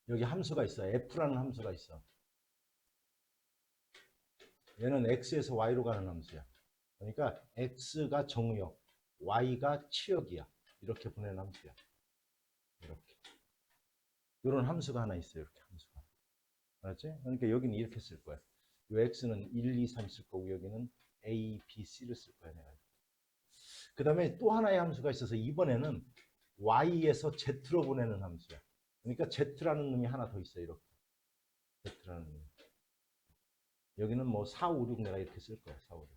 여기 함수가 있어. f라는 함수가 있어. 얘는 x에서 y로 가는 함수야. 그러니까 x가 정의역, y가 치역이야. 이렇게 보내는 함수야. 이렇게. 이런 함수가 하나 있어요. 이렇게 함수가. 알았지? 그러니까 여기는 이렇게 쓸 거야. 이 x는 1, 2, 3 쓸 거고 여기는 a, b, c를 쓸 거야. 내가. 그 다음에 또 하나의 함수가 있어서 이번에는 y에서 z로 보내는 함수야. 그러니까 z라는 놈이 하나 더 있어요. 이렇게. z라는 놈이. 여기는 뭐 4, 5, 6 내가 이렇게 쓸 거야. 4, 5, 6.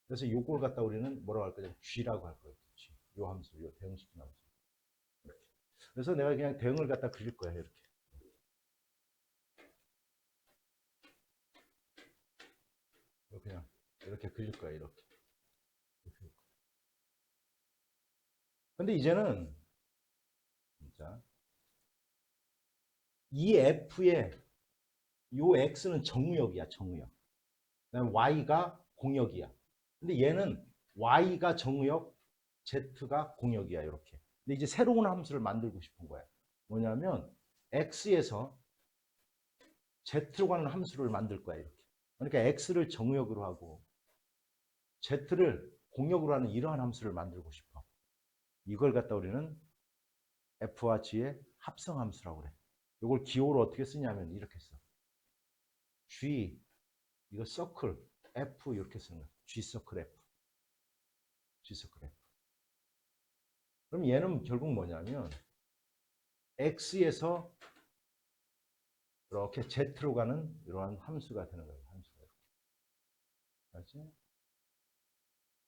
그래서 요걸 갖다 우리는 뭐라고 할 거냐? g라고 할 거예요. g. 요 함수, 요 대응시킨 함수. 이렇게. 그래서 내가 그냥 대응을 갖다 그릴 거야. 이렇게. 그냥 이렇게 그릴 거야. 이렇게. 근데 이제는 자, 이 f의 요 x는 정우역이야. 정우역. 그다음에 y가 공역이야. 근데 얘는 y가 정우역, z가 공역이야. 이렇게. 근데 이제 새로운 함수를 만들고 싶은 거야. 뭐냐면 x에서 z로 가는 함수를 만들 거야. 이렇게. 그러니까 x를 정우역으로 하고 z를 공역으로 하는 이러한 함수를 만들고 싶어. 이걸 갖다 우리는 f와 g의 합성함수라고 그래. 이걸 기호로 어떻게 쓰냐면 이렇게 써. g 이거 서클 f 이렇게 쓰는 거야. g 서클 f. g 서클 f. 그럼 얘는 결국 뭐냐면 x에서 이렇게 z로 가는 이러한 함수가 되는 거예요. 함수가 이렇게. 알지?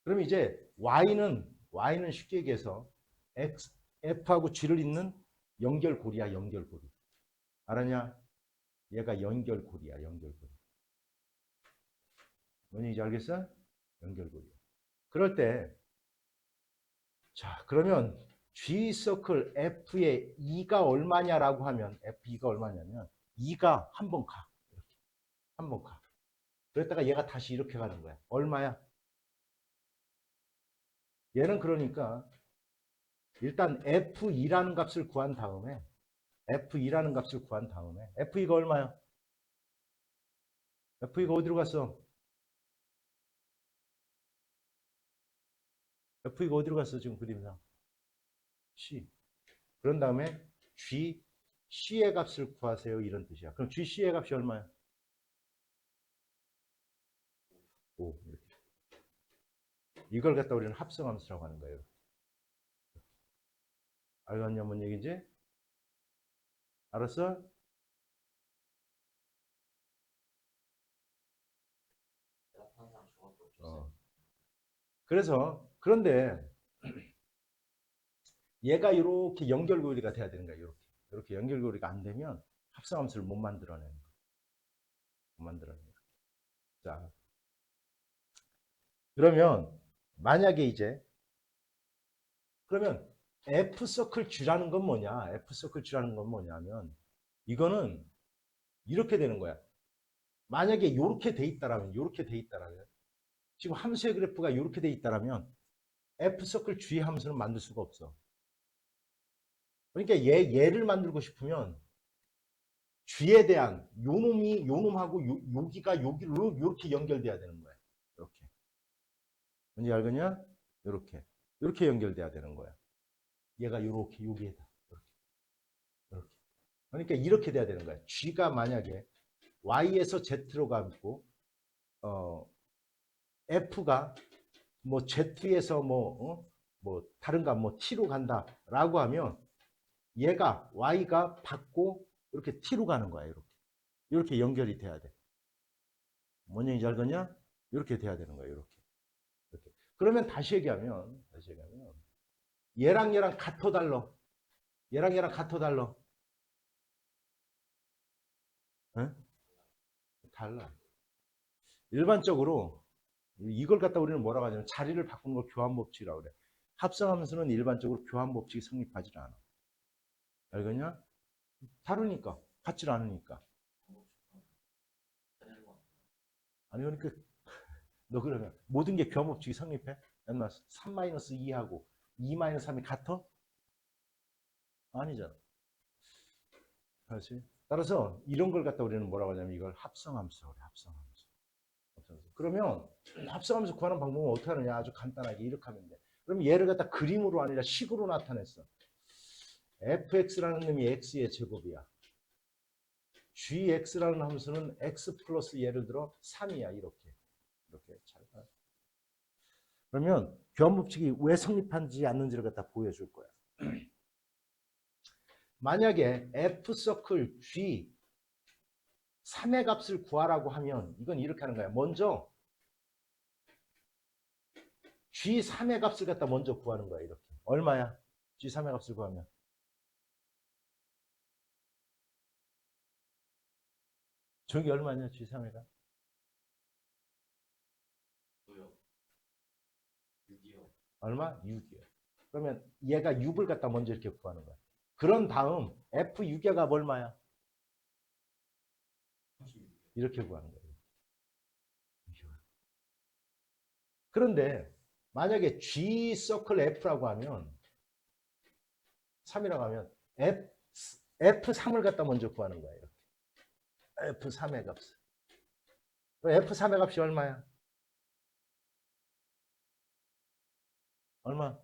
그럼 이제 y는 쉽게 얘기해서 f하고 g를 잇는 연결고리야. 연결고리. 알았냐? 얘가 연결고리야. 연결고리. 뭔 얘기인지 알겠어? 연결고리. 그럴 때 자, 그러면 G 서클 F의 2가 얼마냐라고 하면 F2가 얼마냐면 2가 한 번 가. 이렇게. 한 번 가. 그랬다가 얘가 다시 이렇게 가는 거야. 얼마야? 얘는 그러니까 일단 F2라는 값을 구한 다음에 F2라는 값을 구한 다음에 F2가 얼마야? F2가 어디로 갔어? F2가 어디로 갔어? 지금 그림상. C. 그런 다음에 G, C의 값을 구하세요. 이런 뜻이야. 그럼 G, C의 값이 얼마야? 5. 이렇게. 이걸 갖다 우리는 합성함수라고 하는 거예요. 알겠냐, 뭔 얘기인지? 알았어? 어. 그래서, 그런데 얘가 이렇게 연결고리가 돼야 되는 거야, 이렇게. 이렇게 연결고리가 안 되면 합성함수를 못 만들어내는 거야. 못 만들어내는 거야. 자, 그러면, 만약에 이제, 그러면 F서클 G라는 건 뭐냐? F서클 G라는 건 뭐냐면, 이거는 이렇게 되는 거야. 만약에 이렇게 돼 있다라면, 이렇게 돼 있다라면, 지금 함수의 그래프가 이렇게 돼 있다라면, F서클 G 함수는 만들 수가 없어. 그러니까 얘를 만들고 싶으면 G에 대한 요놈하고 여기가 여기로 이렇게 연결돼야 되는 거야. 이렇게. 뭔지 알겠냐? 이렇게. 이렇게 연결돼야 되는 거야. 얘가 이렇게 여기에다. 이렇게. 이렇게. 그러니까 이렇게 돼야 되는 거야. G가 만약에 Y에서 Z로 가고 F가 뭐 Z에서 뭐 다른가 뭐 T로 간다라고 하면 얘가 Y가 받고 이렇게 T로 가는 거야. 이렇게. 이렇게 연결이 돼야 돼. 뭔 얘기인지 알겠냐? 이렇게 돼야 되는 거야. 이렇게. 이렇게. 그러면 다시 얘기하면 얘랑 같어 달러. 얘랑 같어 달러. 응? 달라. 일반적으로 이걸 갖다 우리는 뭐라고 하냐면 자리를 바꾸는 걸 교환법칙이라고 그래. 합성함수는 일반적으로 교환법칙이 성립하지 않아. 알겠냐? 다르니까. 같지 않으니까. 아니 그러니까 너 그러면 모든 게 교환법칙이 성립해? 옛날 3-2하고 2-3이 같아? 아니잖아. 그렇지? 따라서 이런 걸 갖다 우리는 뭐라고 하냐면 이걸 합성함수라고 그래. 합성함수. 그러면 합성함수 구하는 방법은 어떻게 하느냐? 아주 간단하게 이렇게 하면 돼. 그럼 얘를 갖다 그림으로 아니라 식으로 나타냈어. fx라는 놈이 x의 제곱이야. gx라는 함수는 x 플러스 예를 들어 3이야. 이렇게 잘 봐. 그러면 교환법칙이 왜 성립하지 않는지를 갖다 보여줄 거야. 만약에 f 서클 g 3의 값을 구하라고 하면 이건 이렇게 하는 거야. 먼저 G3의 값을 갖다 먼저 구하는 거야. 이렇게. 얼마야? G3의 값을 구하면. 저기 얼마냐? G3의 값? 6이요. 얼마? 6이요. 그러면 얘가 6을 갖다 먼저 이렇게 구하는 거야. 그런 다음 F6의 값 얼마야? 36. 이렇게 구하는 거예요. 그런데 만약에 G 서클 F라고 하면 3이라고 하면 F3을 갖다 먼저 구하는 거예요. 이렇게. F3의 값을. F3의 값이 얼마야? 얼마?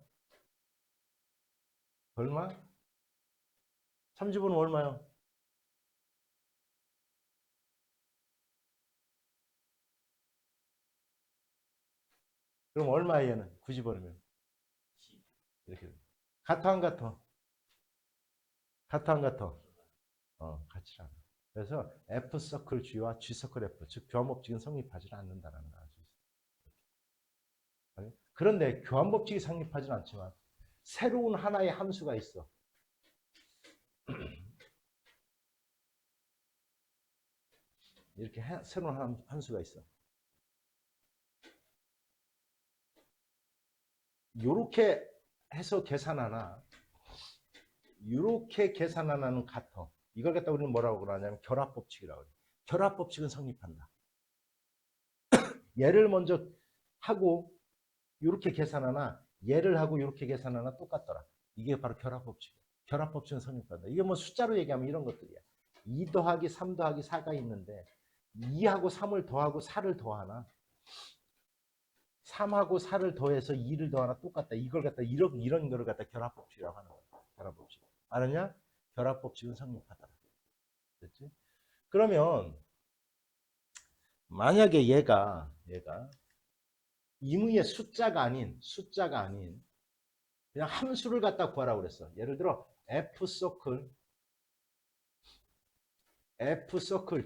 얼마? 30은 얼마요? 그럼 얼마야 얘는? 90원이면. 이렇게. 같아 안 같아? 같아 안 같아? 같지 않아. 그래서 F 서클 G와 G 서클 F, 즉 교환법칙은 성립하지 않는다는 걸 알 수 있어요. 그런데 교환법칙이 성립하지는 않지만 새로운 하나의 함수가 있어. 이렇게 새로운 함수가 있어. 요렇게 해서 계산하나 이렇게 계산하나는 같아. 이걸 갖다 우리는 뭐라고 그러냐면 결합법칙이라고 그래. 결합법칙은 성립한다. 얘를 먼저 하고 이렇게 계산하나 얘를 하고 이렇게 계산하나 똑같더라. 이게 바로 결합법칙이야. 결합법칙은 성립한다. 이게 뭐 숫자로 얘기하면 이런 것들이야. 2 더하기 3 더하기 4가 있는데 2하고 3을 더하고 4를 더하나 3하고 4를 더해서 2를 더하나 똑같다. 이걸 갖다 이런 거를 갖다 결합법칙이라고 하는 거야. 결합법칙. 알았냐? 결합법칙은 성립하다. 됐지? 그러면 만약에 얘가 임의의 숫자가 아닌 그냥 함수를 갖다 구하라고 그랬어. 예를 들어 F 서클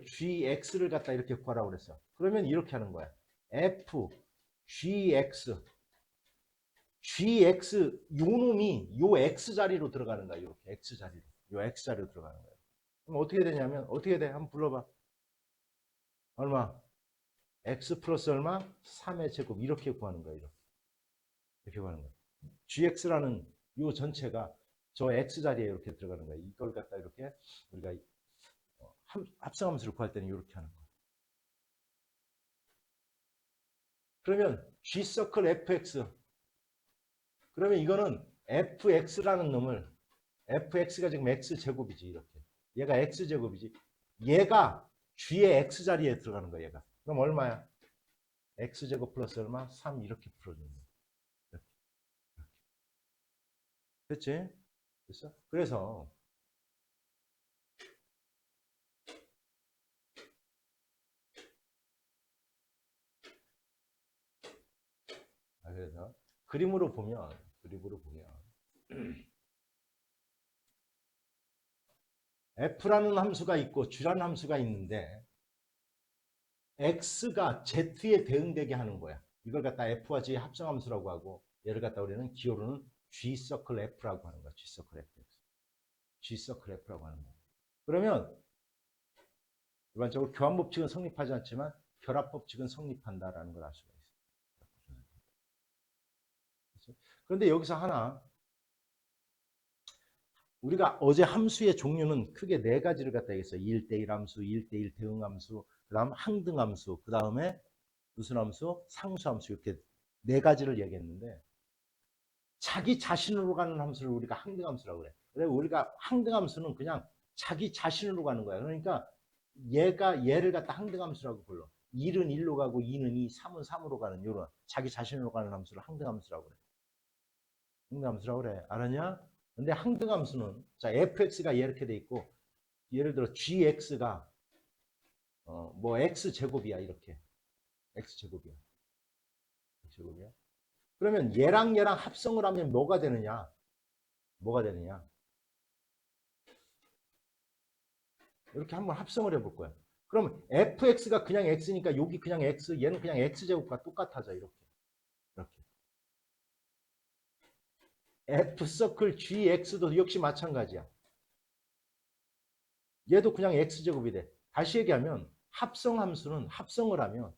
gx를 갖다 이렇게 구하라고 그랬어. 그러면 이렇게 하는 거야. F gx 요 놈이 요 x 자리로 들어가는 거야. 이렇게 x 자리로. 요 x 자리로 들어가는 거야. 그럼 어떻게 되냐면 어떻게 돼? 한번 불러봐. 얼마? x 플러스 얼마? 3의 제곱 이렇게 구하는 거야. 이렇게 구하는 거야. gx라는 요 전체가 저 x 자리에 이렇게 들어가는 거야. 이걸 갖다 이렇게 우리가 합성함수를 구할 때는 이렇게 하는 거야. 그러면 g 서클 fx 그러면 이거는 fx라는 놈을 fx가 지금 x 제곱이지 이렇게. 얘가 x 제곱이지. 얘가 g의 x 자리에 들어가는 거야. 얘가. 그럼 얼마야? x 제곱 플러스 얼마? 3 이렇게 풀어주는 거야. 이렇게. 됐지? 됐어? 그래서 그림으로 보면 f라는 함수가 있고 g라는 함수가 있는데 x가 z에 대응되게 하는 거야. 이걸 갖다 f와 g의 합성함수라고 하고 얘를 갖다 우리는 기호로는 g 서클 f라고 하는 거야. g 서클 f. g 서클 f라고 하는 거야. 그러면 일반적으로 교환법칙은 성립하지 않지만 결합법칙은 성립한다라는 걸 알 수가 있어요. 그런데 여기서 하나 우리가 어제 함수의 종류는 크게 네 가지를 갖다 얘기했어요. 1대1 함수, 1대1 대응함수, 그 다음 항등함수, 그 다음에 무슨 함수? 상수함수 이렇게 네 가지를 얘기했는데 자기 자신으로 가는 함수를 우리가 항등함수라고 그래. 그래서 우리가 항등함수는 그냥 자기 자신으로 가는 거야. 그러니까 얘를 갖다 항등함수라고 불러. 1은 1로 가고 2는 2, 3은 3으로 가는 이런 자기 자신으로 가는 함수를 항등함수라고 그래. 항등함수라고 그래. 알았냐? 근데 항등함수는 자 fx가 이렇게 돼 있고 예를 들어 gx가 뭐 x제곱이야 이렇게. x제곱이야. x제곱이야. 그러면 얘랑 합성을 하면 뭐가 되느냐? 뭐가 되느냐? 이렇게 한번 합성을 해볼 거야. 그러면 fx가 그냥 x니까 여기 그냥 x, 얘는 그냥 x제곱과 똑같아져. 이렇게. f서클 gx도 역시 마찬가지야. 얘도 그냥 x제곱이 돼. 다시 얘기하면 합성함수는 합성을 하면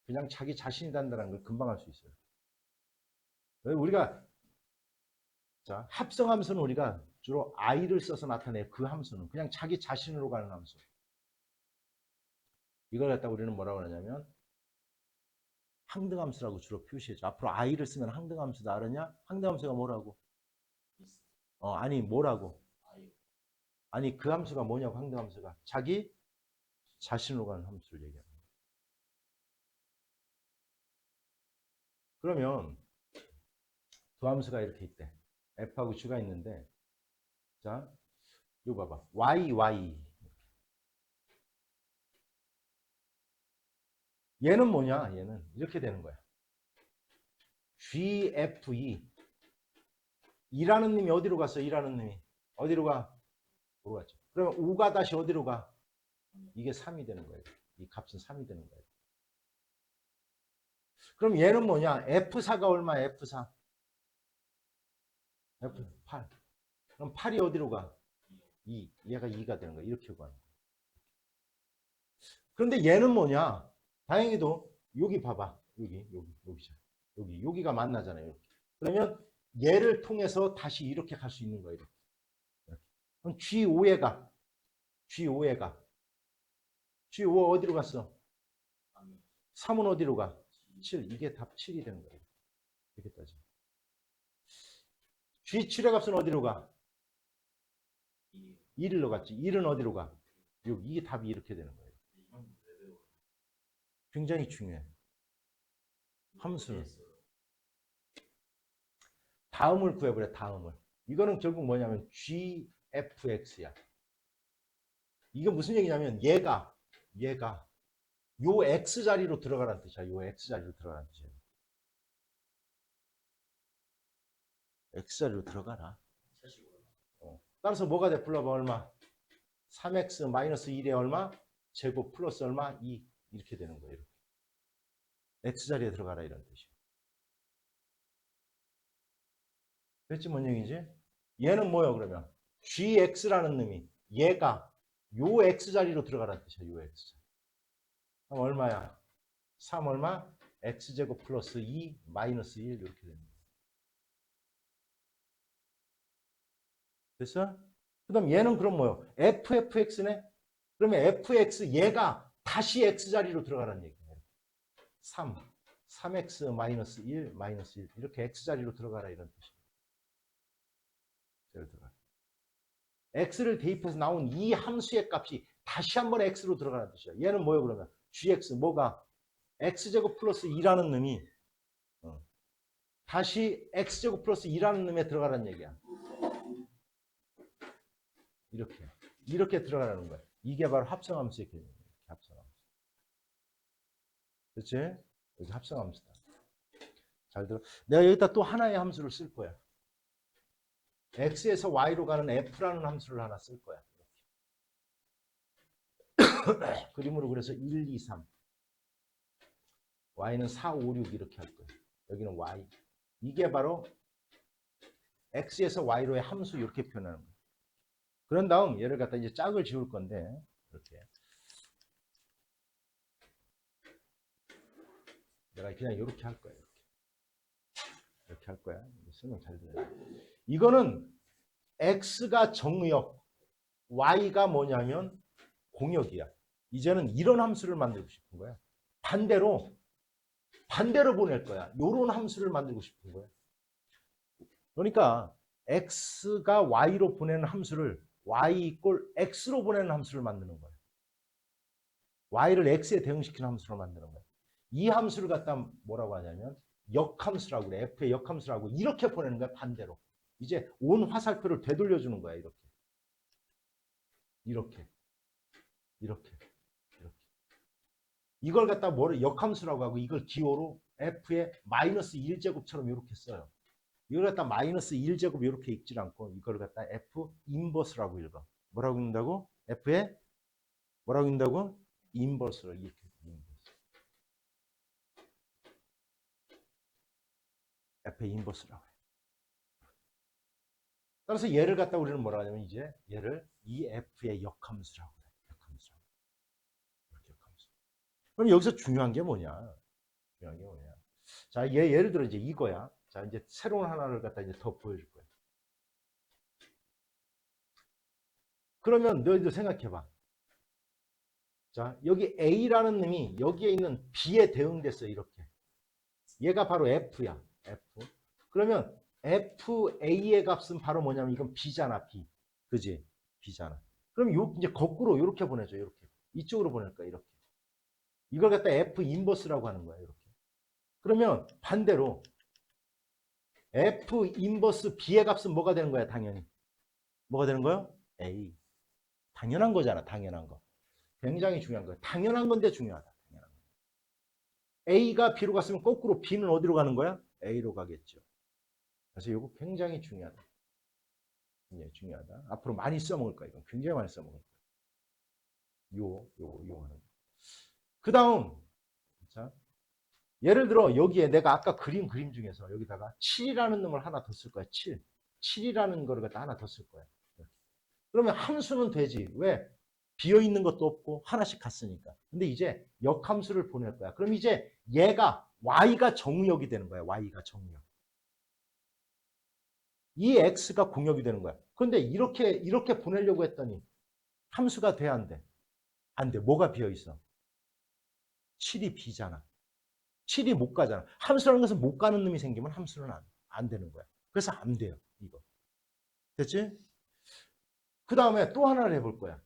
그냥 자기 자신이 단다는 걸 금방 할 수 있어요. 우리가 자 합성함수는 우리가 주로 i를 써서 나타내. 그 함수는 그냥 자기 자신으로 가는 함수. 이걸 갖다 우리는 뭐라고 하냐면 항등함수라고 주로 표시해줘. 앞으로 i를 쓰면 항등함수다. 알았냐? 항등함수가 뭐라고? 아니 뭐라고? 아니 그 함수가 뭐냐고. 항등함수가 자기 자신으로 가는 함수를 얘기하는 거야. 그러면 두 함수가 이렇게 있대. f하고 g가 있는데 자 이거 봐봐. y 얘는 뭐냐? 얘는 이렇게 되는 거야. gfe 이라는 놈이 어디로 갔어? 이라는 놈이 어디로 가? 모르겠죠. 그러면 5가 다시 어디로 가? 이게 3이 되는 거예요. 이 값은 3이 되는 거예요. 그럼 얘는 뭐냐? F4가 얼마야? F4. F8. 그럼 8이 어디로 가? 2. 얘가 2가 되는 거야. 이렇게 가는 거야. 그런데 얘는 뭐냐? 다행히도 여기 봐봐. 여기가 만나잖아요. 이렇게. 그러면 얘를 통해서 다시 이렇게 갈 수 있는 거예요. 이렇게. 그럼 G5가 G5 어디로 갔어? 3은 어디로 가? 7. 이게 답 7이 되는 거예요. 이렇게 따져. G7의 값은 어디로 가? 1로 갔지. 1은 어디로 가? 6. 이게 답이 이렇게 되는 거예요. 굉장히 중요해. 함수는. 다음을 구해보래. 다음을. 이거는 결국 뭐냐면 gfx야. 이게 무슨 얘기냐면 얘가 요 x자리로 들어가라는 뜻이야. 요 x자리로 들어가라는 뜻이야. x자리로 들어가라. 따라서 뭐가 돼? 불러봐. 얼마? 3x 마이너스 1에 얼마? 제곱 플러스 얼마? 2. 이렇게 되는 거예요. 이렇게. x자리에 들어가라 이런 뜻이야. 됐지? 뭔 얘기지? 얘는 뭐예요 그러면? gx라는 놈이 얘가 요 x자리로 들어가라는 뜻이야. 요 x자리. 그럼 얼마야? 3 얼마? x제곱 플러스 2 마이너스 1 이렇게 됩니다. 됐어? 그 다음 얘는 그럼 뭐예요? ffx네? 그러면 fx 얘가 다시 x자리로 들어가라는 얘기예요. 3x 마이너스 1 마이너스 1 이렇게 x자리로 들어가라 이런 뜻이에요. x를 대입해서 나온 이 함수의 값이 다시 한번 x로 들어가는 뜻이야. 얘는 뭐예요 그러면? gx 뭐가? x제곱 플러스 2라는 놈이 다시 x제곱 플러스 2라는 놈에 들어가라는 얘기야. 이렇게 들어가라는 거야. 이게 바로 합성함수의 개념이에요. 합성함수. 그렇지? 여기 합성함수다. 잘 들어. 내가 여기다 또 하나의 함수를 쓸 거야. x에서 y로 가는 f라는 함수를 하나 쓸 거야. 그림으로 그래서 1, 2, 3. y는 4, 5, 6 이렇게 할 거야. 여기는 y. 이게 바로 x에서 y로의 함수 이렇게 표현하는 거야. 그런 다음 얘를 갖다 이제 짝을 지울 건데 이렇게. 내가 그냥 이렇게 할 거야. 이렇게 할 거야. 설명 잘 들어야 돼. 이거는 x가 정의역, y가 뭐냐면 공역이야. 이제는 이런 함수를 만들고 싶은 거야. 반대로 보낼 거야. 이런 함수를 만들고 싶은 거야. 그러니까 x가 y로 보내는 함수를 y 이꼴 x로 보내는 함수를 만드는 거예요. y를 x에 대응시키는 함수로 만드는 거예요. 이 함수를 갖다 뭐라고 하냐면 역함수라고 그래. f의 역함수라고 이렇게 보내는 거야. 반대로. 이제 온 화살표를 되돌려주는 거야. 이렇게. 이렇게. 이렇게. 이렇게. 이걸 갖다 뭐를 역함수라고 하고 이걸 기호로 f의 마이너스 1제곱처럼 이렇게 써요. 이걸 갖다 마이너스 1제곱 이렇게 읽지 않고 이걸 갖다 f 인버스라고 읽어. 뭐라고 읽는다고? f의 뭐라고 읽는다고? 인버스를 이렇게. 인버스. f의 인버스라고 해. 따라서 얘를 갖다 우리는 뭐라 하냐면 이제 얘를 이 f의 역함수라고 해. 역함수라고. 이렇게 역함수. 그럼 여기서 중요한 게 뭐냐? 중요한 게 뭐냐? 자, 예를 들어 이제 이거야. 자, 이제 새로운 하나를 갖다 이제 더 보여줄 거야. 그러면 너희들 생각해봐. 자, 여기 A라는 놈이 여기에 있는 B에 대응됐어, 이렇게. 얘가 바로 F야, F. 그러면 FA의 값은 바로 뭐냐면 이건 B잖아, B. 그지? B잖아. 그럼 요, 이제 거꾸로 이렇게 보내줘, 이렇게. 이쪽으로 보낼 거야, 이렇게. 이걸 갖다 F 인버스라고 하는 거야, 이렇게. 그러면 반대로 F 인버스 B의 값은 뭐가 되는 거야, 당연히? 뭐가 되는 거야? A. 당연한 거잖아, 당연한 거. 굉장히 중요한 거야. 당연한 건데 중요하다. 당연한 거. A가 B로 갔으면 거꾸로 B는 어디로 가는 거야? A로 가겠죠. 그래서 이거 굉장히 중요하다. 굉장히 중요하다. 앞으로 많이 써먹을 거야. 이건 굉장히 많이 써먹을 거야. 요거 하는 거. 그 다음, 자, 예를 들어 여기에 내가 아까 그림 중에서 여기다가 7이라는 놈을 하나 더 쓸 거야. 7. 7이라는 거를 갖다 하나 더 쓸 거야. 그러면 함수는 되지. 왜? 비어있는 것도 없고 하나씩 갔으니까. 근데 이제 역함수를 보낼 거야. 그럼 이제 얘가 y가 정의역이 되는 거야. y가 정의역. 이 x가 공역이 되는 거야. 그런데 이렇게 보내려고 했더니 함수가 돼, 안 돼? 안 돼. 뭐가 비어있어? 7이 b잖아. 7이 못 가잖아. 함수라는 것은 못 가는 놈이 생기면 함수는 안 되는 거야. 그래서 안 돼요. 이거. 됐지? 그 다음에 또 하나를 해볼 거야.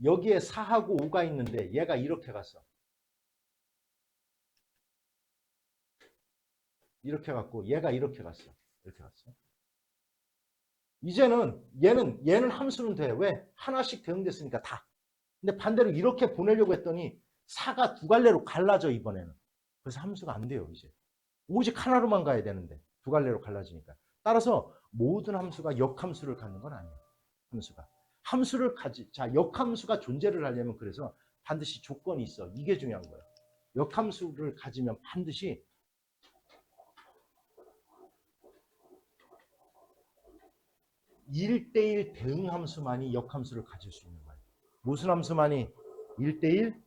여기에 4하고 5가 있는데 얘가 이렇게 갔어. 이렇게 갔고 얘가 이렇게 갔어. 이렇게 갔어. 이제는 얘는 함수는 돼. 왜? 하나씩 대응됐으니까 다. 근데 반대로 이렇게 보내려고 했더니 4가 두 갈래로 갈라져, 이번에는. 그래서 함수가 안 돼요, 이제. 오직 하나로만 가야 되는데 두 갈래로 갈라지니까. 따라서 모든 함수가 역함수를 갖는 건 아니에요. 함수를 자, 역함수가 존재를 하려면 그래서 반드시 조건이 있어. 이게 중요한 거예요. 역함수를 가지면 반드시 (1대1) 대응함수만이 역함수를 가질 수 있는 거예요. 무슨 함수만이? (1대1)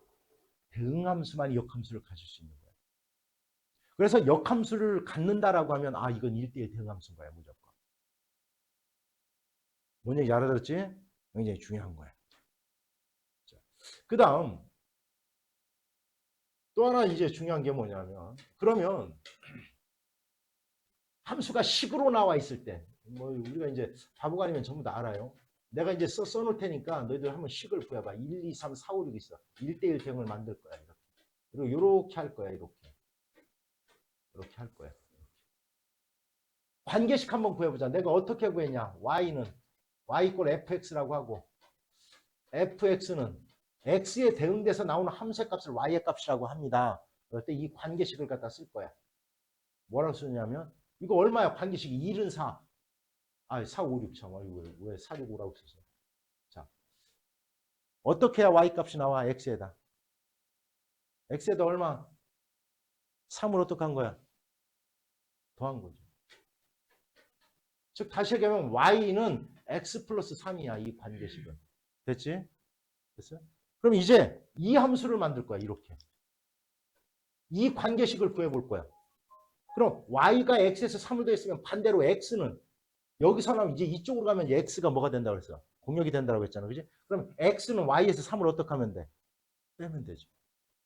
대응함수만이 역함수를 가질 수 있는 거예요. 그래서 역함수를 갖는다라고 하면 아, 이건 1대1 대응함수인 거야, 무조건. 뭔 얘기인지 알아들었지? 굉장히 중요한 거야. 그 다음 또 하나 이제 중요한 게 뭐냐면, 그러면 함수가 식으로 나와 있을 때, 뭐 우리가 이제 바보가 아니면 전부 다 알아요. 내가 이제 써놓을 테니까 너희들 한번 식을 구해봐. 1, 2, 3, 4, 5, 6 있어. 1대1 대응을 만들 거야. 이렇게. 그리고 이렇게 할 거야. 이렇게 할 거야. 관계식 한번 구해보자. 내가 어떻게 구했냐. y는 y 이꼴 fx라고 하고 fx는 x에 대응돼서 나오는 함수의 값을 y의 값이라고 합니다. 그럴 때 이 관계식을 갖다 쓸 거야. 뭐라고 쓰냐면 이거 얼마야? 관계식이 1은 4. 아, 4, 5, 6 참. 왜 4, 6, 5라고 썼어? 자, 어떻게 해야 y 값이 나와? x에다. x에다 얼마? 3을 어떻게 한 거야? 더한 거죠. 즉 다시 얘기하면 y는 x 플러스 3이야. 이 관계식은. 됐지? 됐어요? 그럼 이제 이 함수를 만들 거야. 이렇게. 이 관계식을 구해볼 거야. 그럼 y가 x에서 3을 더했으면 반대로 x는 여기서 나면 이제 이쪽으로 가면 x가 뭐가 된다고 그랬어? 공역이 된다고 했잖아. 그지? 그럼 x는 y에서 3을 어떻게 하면 돼? 빼면 되죠.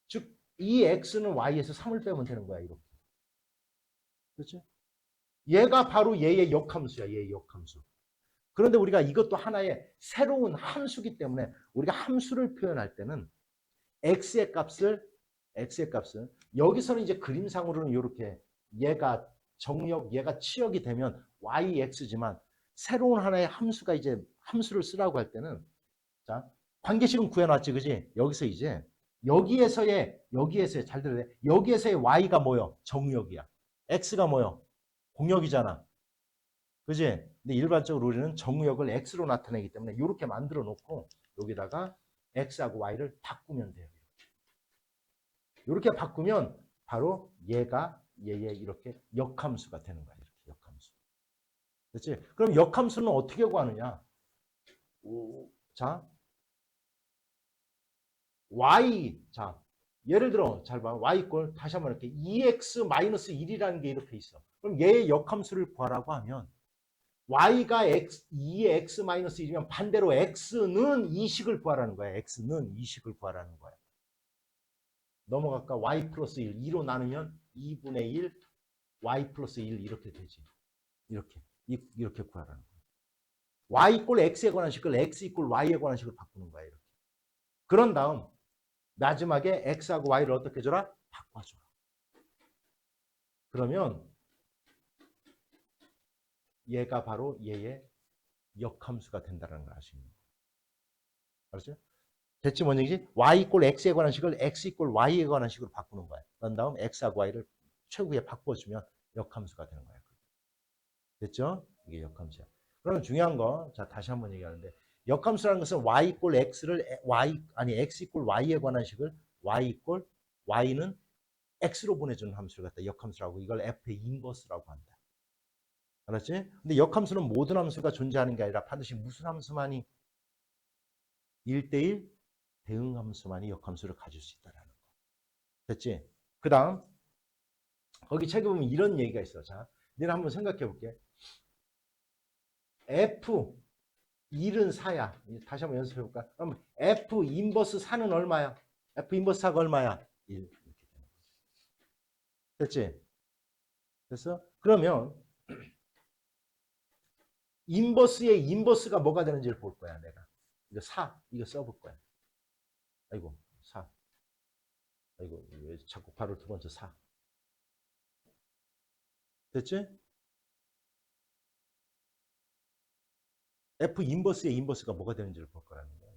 즉, 이 x는 y에서 3을 빼면 되는 거야. 이렇게. 그렇죠? 얘가 바로 얘의 역함수야. 얘의 역함수. 그런데 우리가 이것도 하나의 새로운 함수기 때문에 우리가 함수를 표현할 때는 x의 값을 여기서는 이제 그림상으로는 이렇게 얘가 정역, 얘가 치역이 되면 yx지만 새로운 하나의 함수가 이제 함수를 쓰라고 할 때는 자, 관계식은 구해놨지, 그지? 여기서 이제 여기에서의 잘 들어야 돼. 여기에서의 y가 뭐요? 정역이야. x가 뭐요? 공역이잖아. 그지? 근데 일반적으로 우리는 정역을 x로 나타내기 때문에 이렇게 만들어 놓고 여기다가 x하고 y를 바꾸면 돼요. 이렇게 바꾸면 바로 얘가 얘의 이렇게 역함수가 되는 거야. 이렇게 역함수. 그렇지? 그럼 역함수는 어떻게 구하느냐? 자, y. 자, 예를 들어 잘 봐. y 꼴 다시 한번 이렇게 2x-1이라는 게 이렇게 있어. 그럼 얘의 역함수를 구하라고 하면 y가 2의 x-1이면 반대로 x는 2식을 구하라는 거야. x는 2식을 구하라는 거야. 넘어갈까? y 플러스 1. 2로 나누면 2분의 1 y 플러스 1 이렇게 되지. 이렇게 구하라는 거야. y 이꼴 x에 관한 식을 x 이꼴 y에 관한 식을 바꾸는 거야. 이렇게. 그런 다음 마지막에 x하고 y를 어떻게 줘라? 바꿔줘라. 그러면 얘가 바로 얘의 역함수가 된다는 걸 아시는 거예요. 알았죠? 대체 뭔 얘기지? y 이꼴 x에 관한 식을 x 이꼴 y에 관한 식으로 바꾸는 거야. 그런 다음 x하고 y를 최후에 바꿔주면 역함수가 되는 거야. 됐죠? 이게 역함수야. 그러면 중요한 거, 자 다시 한번 얘기하는데 역함수라는 것은 y 이꼴 x를 x 이꼴 y에 관한 식을 y 이꼴 y는 x로 보내주는 함수를 갖다 역함수라고 이걸 f의 인버스라고 한다. 알았지? 근데 역함수는 모든 함수가 존재하는 게 아니라 반드시 무슨 함수만이 1대1 대응함수만이 역함수를 가질 수 있다는 거. 됐지? 그 다음 거기 책에 보면 이런 얘기가 있어. 자, 내가 한번 생각해 볼게. F 1은 4야. 다시 한번 연습해 볼까? 그럼 F 인버스 4는 얼마야? F 인버스 4가 얼마야? 1. 이렇게 되는 거지. 됐지? 됐어? 그러면 인버스의 인버스가 뭐가 되는지를 볼 거야, 내가. 이거 4. 이거 써볼 거야. 아이고, 4. 아이고, 왜 자꾸 바로 두 번째 4. 됐지? F 인버스의 인버스가 뭐가 되는지를 볼 거라는 거야.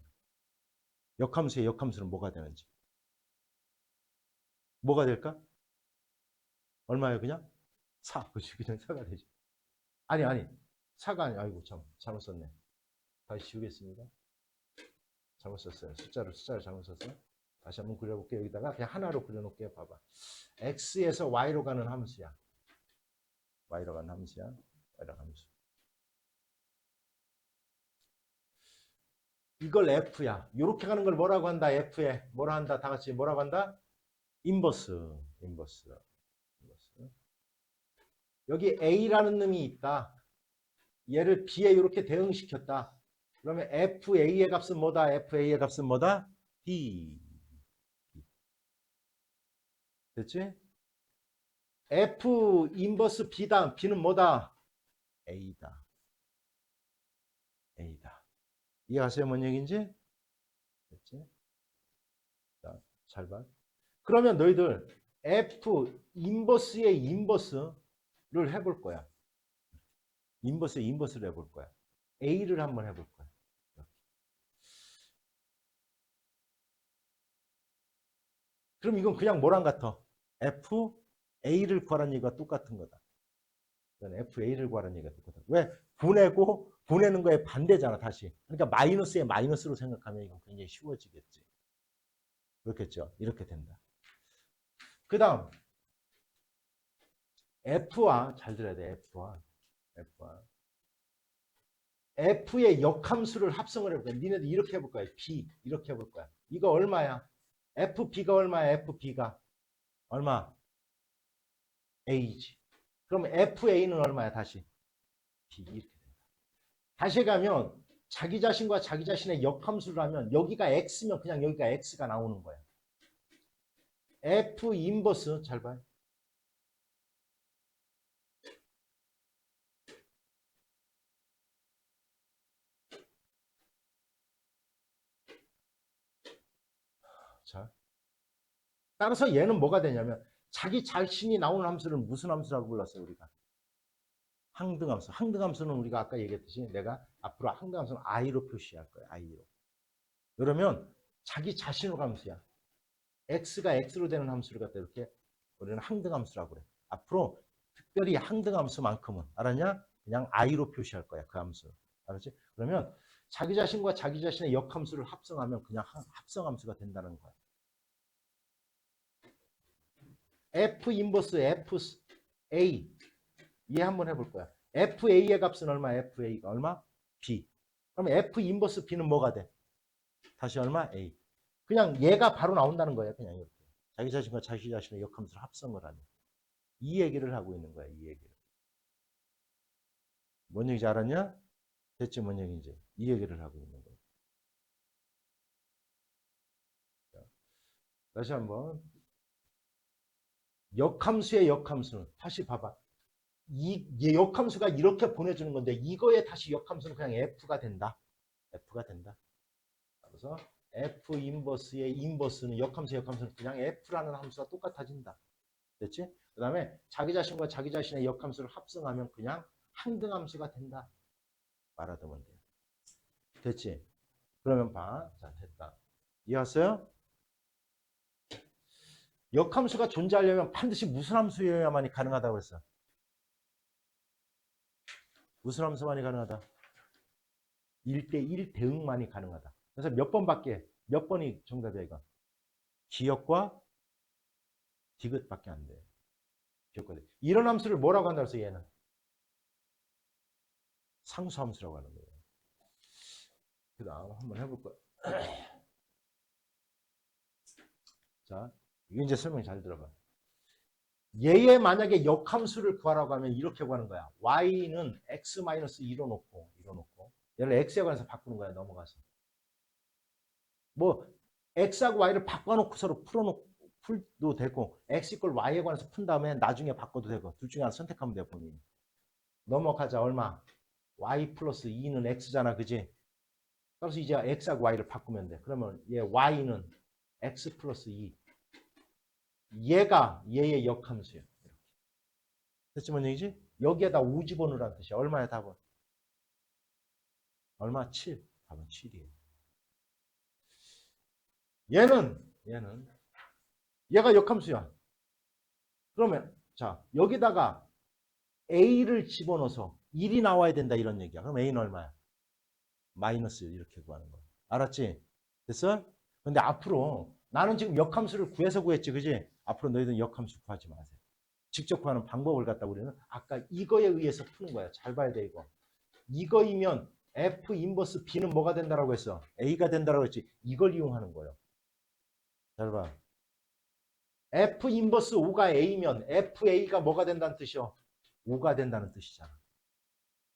역함수의 역함수는 뭐가 되는지. 뭐가 될까? 얼마예요, 그냥? 4. 그치, 그냥 4가 되지. 아니. 4가 아니, 아이고, 참, 잘못 썼네. 다시 지우겠습니다. 잘못 썼어요. 숫자를 잘못 썼어요. 다시 한번 그려볼게요. 여기다가 그냥 하나로 그려놓을게요. 봐봐. x에서 y로 가는 함수야. y로 가는 함수야. y로 가는 함수. 이걸 f야. 이렇게 가는 걸 뭐라고 한다? f에. 뭐라 한다? 다 같이 뭐라고 한다? 인버스. 여기 a라는 놈이 있다. 얘를 b에 이렇게 대응시켰다. 그러면 fa의 값은 뭐다? fa의 값은 뭐다? b. 됐지? f 인버스 b다. b는 뭐다? a다. 이해하세요? 뭔 얘기인지? 됐지? 자, 잘 봐. 그러면 너희들 f 인버스의 인버스를 해볼 거야. 인버스의 인버스를 해볼 거야. a를 한번 해볼 거야. 그럼 이건 그냥 뭐랑 같아? f a를 구하라는 얘기가 똑같은 거다. FA를 구하라는 얘기가 똑같아. 왜? 보내는 거에 반대잖아, 다시. 그러니까 마이너스에 마이너스로 생각하면 이건 굉장히 쉬워지겠지. 그렇겠죠? 이렇게 된다. 그 다음, F와, 잘 들어야 돼, F와. F의 역함수를 합성을 해볼 거야. 니네들 이렇게 해볼 거야. B, 이렇게 해볼 거야. 이거 얼마야? FB가 얼마야? FB가. 얼마? A지. 그럼 FA는 얼마야, 다시? B, 이렇게 된다. 다시 가면, 자기 자신과 자기 자신의 역함수를 하면 여기가 x면 그냥 여기가 x가 나오는 거야. F 인버스 잘 봐요. 따라서 얘는 뭐가 되냐면 자기 자신이 나오는 함수를 무슨 함수라고 불렀어요, 우리가? 항등함수. 항등함수는 우리가 아까 얘기했듯이 내가 앞으로 항등함수는 i로 표시할 거예요. i로. 그러면 자기 자신으로 함수야. x가 x로 되는 함수를 갖다 이렇게 우리는 항등함수라고 그래. 앞으로 특별히 항등함수만큼은 알았냐? 그냥 i로 표시할 거야. 그 함수. 알았지? 그러면 자기 자신과 자기 자신의 역함수를 합성하면 그냥 합성함수가 된다는 거야. f 인버스 fa 이해 한번 해볼 거야. fa의 값은 얼마? fa가 얼마? b. 그럼 f 인버스 b는 뭐가 돼? 다시 얼마? a. 그냥 얘가 바로 나온다는 거야. 그냥 이렇게. 자기 자신과 자기 자신의 역함수를 합성을 하는. 이 얘기를 하고 있는 거야. 이 얘기를. 뭔 얘기인지 알았냐? 대체 뭔 얘기인지. 이 얘기를 하고 있는 거야. 다시 한번. 역함수의 역함수는 다시 봐봐. 이 역함수가 이렇게 보내주는 건데 이거에 다시 역함수는 그냥 f가 된다. f가 된다. 그래서 f 인버스의 인버스는 역함수의 역함수는 그냥 f라는 함수가 똑같아진다. 됐지? 그 다음에 자기 자신과 자기 자신의 역함수를 합성하면 그냥 항등함수가 된다. 말하자면 돼요. 됐지? 그러면 봐. 자, 됐다. 이해했어요? 역함수가 존재하려면 반드시 무슨 함수여야만이 가능하다고 했어? 무슨 함수만이 가능하다? 1대1 대응만이 가능하다. 그래서 몇 번이 정답이야, 이거? 기역과 디귿밖에 안 돼. 기역과 디귿. 이런 함수를 뭐라고 한다고 해서 얘는? 상수함수라고 하는 거예요. 그 다음 한번 해볼 거야. 자, 이거 이제 설명 잘 들어봐. 얘의 만약에 역함수를 구하라고 하면 이렇게 구하는 거야. y는 x-2로 놓고 얘를 x에 관해서 바꾸는 거야. 넘어가서. 뭐 x하고 y를 바꿔놓고 서로 풀도 되고 x 이퀄 y에 관해서 푼 다음에 나중에 바꿔도 되고 둘 중에 하나 선택하면 돼 본인이. 넘어가자. 얼마? y 플러스 2는 x잖아. 그지? 그래서 이제 x하고 y를 바꾸면 돼. 그러면 얘 y는 x 플러스 2. 얘가 얘의 역함수야. 됐지 뭔 얘기지? 여기에다 5 집어넣으라는 뜻이야. 얼마야 답은? 얼마? 7. 답은 7이에요. 얘가 역함수야. 그러면 자 여기다가 a를 집어넣어서 1이 나와야 된다 이런 얘기야. 그럼 a는 얼마야? 마이너스 1 이렇게 구하는 거야. 알았지? 됐어? 근데 앞으로 나는 지금 역함수를 구해서 구했지, 그지? 앞으로 너희들은 역함수 구하지 마세요. 직접 구하는 방법을 갖다 우리는 아까 이거에 의해서 푸는 거야. 잘 봐야 돼 이거. 이거이면 f 인버스 b는 뭐가 된다라고 했어? a가 된다라고 했지. 이걸 이용하는 거예요. 잘 봐. f 인버스 5가 a면 fa가 뭐가 된다는 뜻이요? 5가 된다는 뜻이잖아.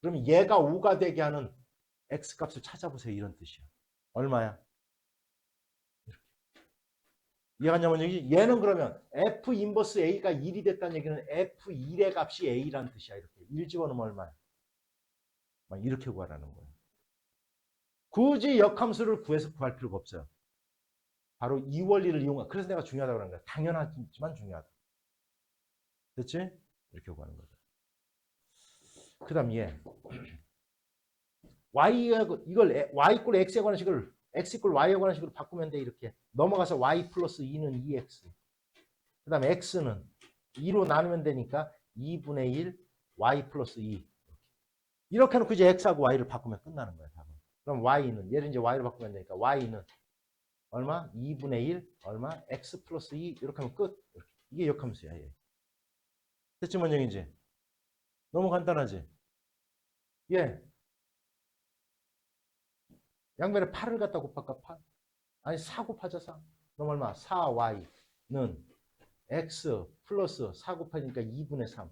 그럼 얘가 5가 되게 하는 x값을 찾아보세요. 이런 뜻이야. 얼마야? 이해가냐면 여기 얘는 그러면 f 인버스 a가 1이 됐다는 얘기는 f1의 값이 a라는 뜻이야. 이렇게 1 집어넣으면 얼마야? 막 이렇게 구하라는 거야. 굳이 역함수를 구해서 구할 필요가 없어요. 바로 이 원리를 이용하. 그래서 내가 중요하다고 하는 거야. 당연하지만 중요하다. 됐지? 이렇게 구하는 거죠. 그 다음 얘. 이걸 y 이꼴 x에 관한 식을 x 이꼴 y에 관한 식으로 바꾸면 돼. 이렇게 넘어가서 y 플러스 2는 2x. 그 다음에 x는 2로 나누면 되니까 2분의 1 y 플러스 2. 이렇게 해놓고 이제 x하고 y를 바꾸면 끝나는 거야. 답은. 그럼 y는 얘를 이제 y로 바꾸면 되니까 y는 얼마? 2분의 1 얼마? x 플러스 2 이렇게 하면 끝. 이렇게. 이게 역함수야. 얘. 대체 뭔 얘기인지? 너무 간단하지? 예. 양변에 8을 갖다 곱할까? 8? 아니 4 곱하자 4. 그럼 얼마? 4y는 x 플러스 4 곱하니까 2분의 3.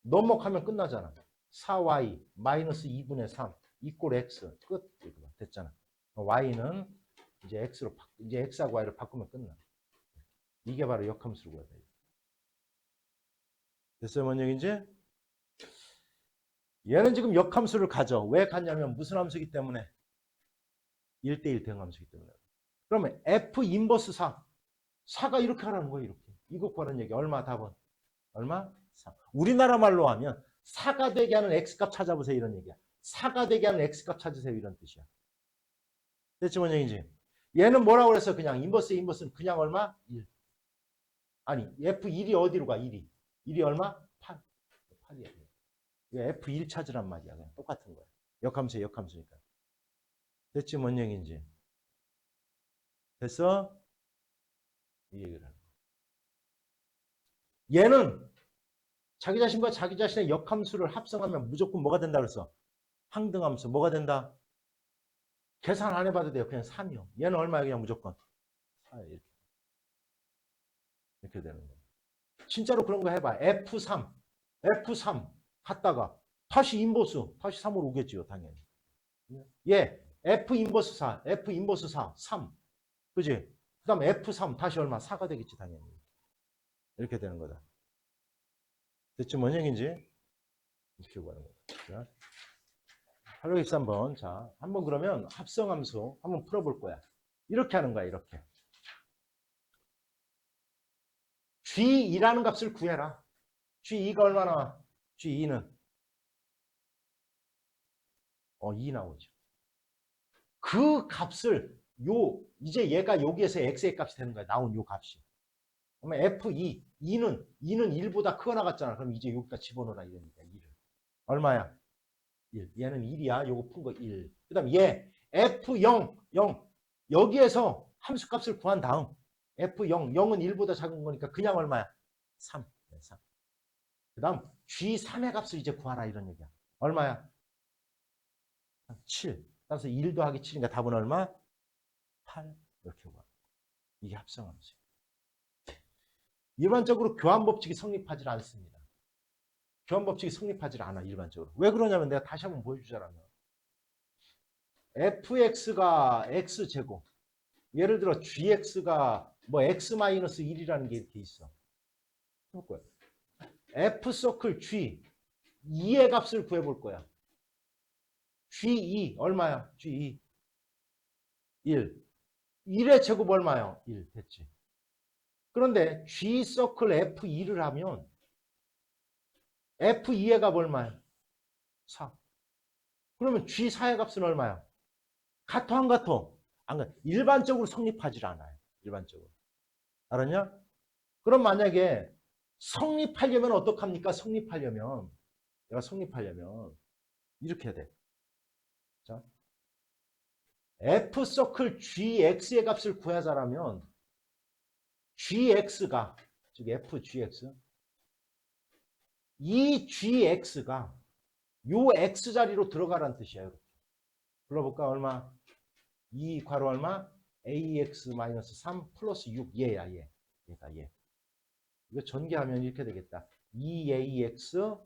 넘어가면 끝나잖아. 4y 마이너스 2분의 3 이꼴 x. 끝. 됐잖아. y는 이제 이제 x하고 y를 바꾸면 끝나. 이게 바로 역함수고요. 됐어요? 뭔 얘기인지? 얘는 지금 역함수를 가져. 왜 갔냐면 무슨 함수이기 때문에? 1대1 대응함수이기 때문에. 그러면 f 인버스 4. 4가 이렇게 하라는 거예요. 이렇게. 이것 구하는 얘기. 얼마 답은? 얼마? 4. 우리나라 말로 하면 4가 되게 하는 x값 찾아보세요. 이런 얘기야. 4가 되게 하는 x값 찾으세요. 이런 뜻이야. 대체 뭔 얘기인지. 얘는 뭐라고 그랬어? 그냥 인버스는 그냥 얼마? 1. 아니 F1이 어디로 가? 1이. 1이 얼마? 8. 8이야. F1 찾으란 말이야. 그냥 똑같은 거야. 역함수니까. 대체 뭔 얘기인지. 됐어? 이 얘기를 하는 거야. 얘는 자기 자신과 자기 자신의 역함수를 합성하면 무조건 뭐가 된다 그랬어? 항등함수. 뭐가 된다? 계산 안 해봐도 돼요. 그냥 3이요. 얘는 얼마야? 그냥 무조건 4. 이렇게 되는 거예요. 진짜로 그런 거 해봐. F3 갔다가 다시 인버스 다시 3으로 오겠지요. 당연히. 예, F 인버스 4 3. 그지? 그 다음 F3 다시 얼마? 4가 되겠지 당연히. 이렇게 되는 거다. 대체 뭔 얘기인지 이렇게 구하는 거다. 823번. 자, 한번 그러면 합성함수 한번 풀어볼 거야. 이렇게 하는 거야. 이렇게. G2라는 값을 구해라. G2가 얼마나? G2는 2 나오죠. 그 값을 이제 얘가 여기에서 x의 값이 되는 거야. 나온 요 값이. 그러면 F2, 2는 1보다 크거 나갔잖아. 그럼 이제 여기다 집어넣어라 이러니까 1을. 얼마야? 1. 얘는 1이야. 요거 푼 거 1. 그 다음 얘 F0, 0. 여기에서 함수값을 구한 다음 F0, 0은 1보다 작은 거니까 그냥 얼마야? 3. 3. 그 다음 G3의 값을 이제 구하라 이런 얘기야. 얼마야? 7. 따라서 1 더하기 7이니까 답은 얼마? 8. 이렇게 구하. 이게 합성함수예요. 일반적으로 교환법칙이 성립하지 않습니다. 교환법칙이 성립하지 않아 일반적으로. 왜 그러냐면 내가 다시 한번 보여주자면 fx가 x제곱 예를 들어 gx가 뭐 x-1이라는 게 이렇게 있어. 해볼 거야. f서클 g 2의 값을 구해볼 거야. g2 얼마야? g2 1. 1의 제곱 얼마야? 1 됐지. 그런데 g서클 f2를 하면 f2의 값 얼마야? 4. 그러면 G4의 값은 얼마야? 같아 안 같아? 안 같아. 일반적으로 성립하지 않아요. 일반적으로. 알았냐? 그럼 만약에 성립하려면 어떡합니까? 내가 성립하려면 이렇게 해야 돼. 자, F서클 GX의 값을 구하자라면 GX가 즉 FGX 이 GX가 요 X자리로 들어가라는 뜻이야. 이렇게. 불러볼까? 얼마? 2 괄호 얼마? AX-3 플러스 6 얘야 얘. 얘가 얘. 이거 전개하면 이렇게 되겠다. 2AX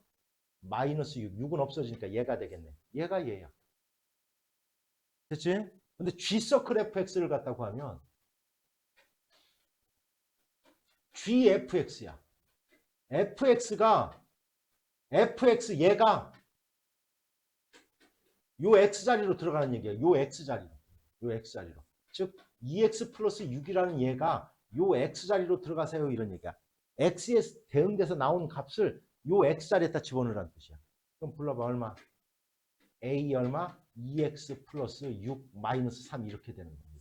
마이너스 6. 6은 없어지니까 얘가 되겠네. 얘가 얘야. 됐지? 근데 G서클 FX를 갖다고 하면 GFX야. FX 얘가 요 X자리로 들어가는 얘기야. 요 X자리로. 즉 2X 플러스 6이라는 얘가 요 X자리로 들어가세요. 이런 얘기야. X에 대응돼서 나온 값을 요 X자리에다 집어넣으라는 뜻이야. 그럼 불러봐. 얼마? A 얼마? 2X 플러스 6 마이너스 3 이렇게 되는 거예요.